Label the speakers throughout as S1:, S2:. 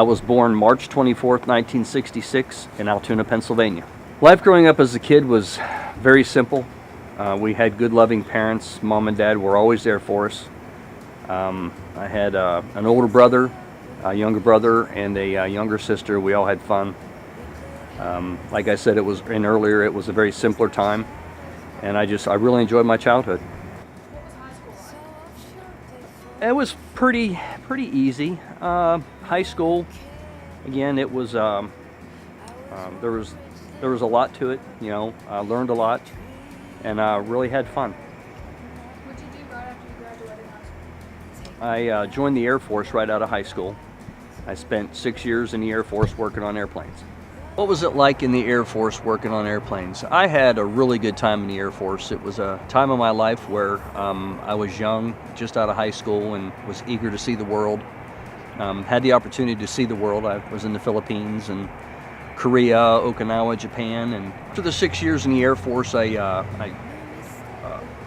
S1: I was born March 24th, 1966 in Altoona, Pennsylvania. Life growing up as a kid was very simple. We had good, loving parents. Mom and Dad were always there for us. I had an older brother, a younger brother, and a younger sister. We all had fun. Like I said, it was earlier. It was a very simpler time, and I really enjoyed my childhood. It was pretty easy. High school, again, it was there was a lot to it. You know, I learned a lot, and really had fun.
S2: What did you do right after you graduated high school?
S1: I joined the Air Force right out of high school. I spent 6 years in the Air Force working on airplanes. What was it like in the Air Force working on airplanes? I had a really good time in the Air Force. It was a time of my life where I was young, just out of high school, and was eager to see the world. Had the opportunity to see the world. I was in the Philippines and Korea, Okinawa, Japan, and after the 6 years in the Air Force, I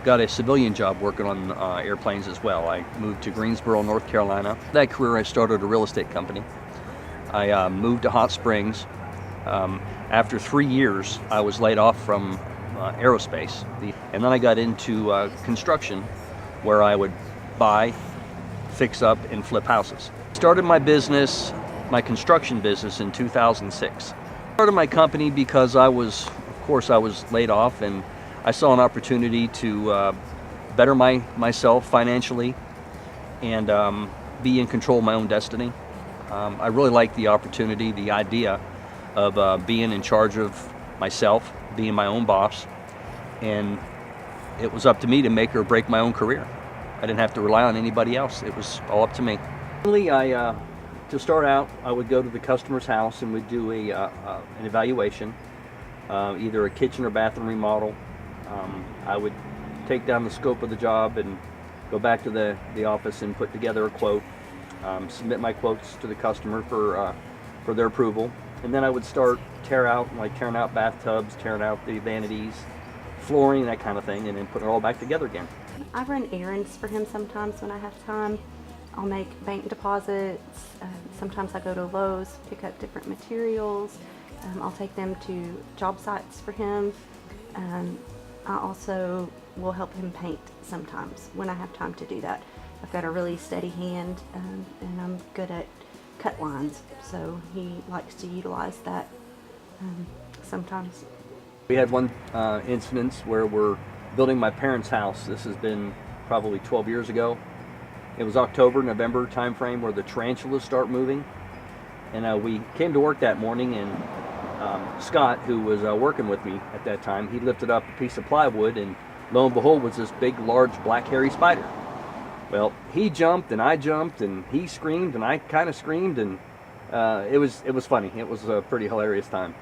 S1: got a civilian job working on airplanes as well. I moved to Greensboro, North Carolina. That career, I started a real estate company. I moved to Hot Springs. After 3 years, I was laid off from aerospace, and then I got into construction, where I would buy, fix up, and flip houses. Started my business, my construction business, in 2006. Started my company because I was laid off, and I saw an opportunity to better myself financially and be in control of my own destiny. I really liked the opportunity, the idea of being in charge of myself, being my own boss, and it was up to me to make or break my own career. I didn't have to rely on anybody else. It was all up to me. Really, to start out, I would go to the customer's house and we'd do an evaluation, either a kitchen or bathroom remodel. I would take down the scope of the job and go back to the office and put together a quote, submit my quotes to the customer for their approval. And then I would start tearing out bathtubs, tearing out the vanities, flooring, that kind of thing, and then putting it all back together again.
S3: I run errands for him sometimes when I have time. I'll make bank deposits. Sometimes I go to Lowe's, pick up different materials. I'll take them to job sites for him. I also will help him paint sometimes when I have time to do that. I've got a really steady hand, and I'm good at cut lines, so he likes to utilize that sometimes.
S1: We had one instance where we're building my parents' house. This has been probably 12 years ago. It was October, November time frame where the tarantulas start moving, and we came to work that morning, and Scott, who was working with me at that time, he lifted up a piece of plywood, and lo and behold was this big, large, black, hairy spider. Well, he jumped and I jumped, and he screamed and I kind of screamed, and it was funny. It was a pretty hilarious time.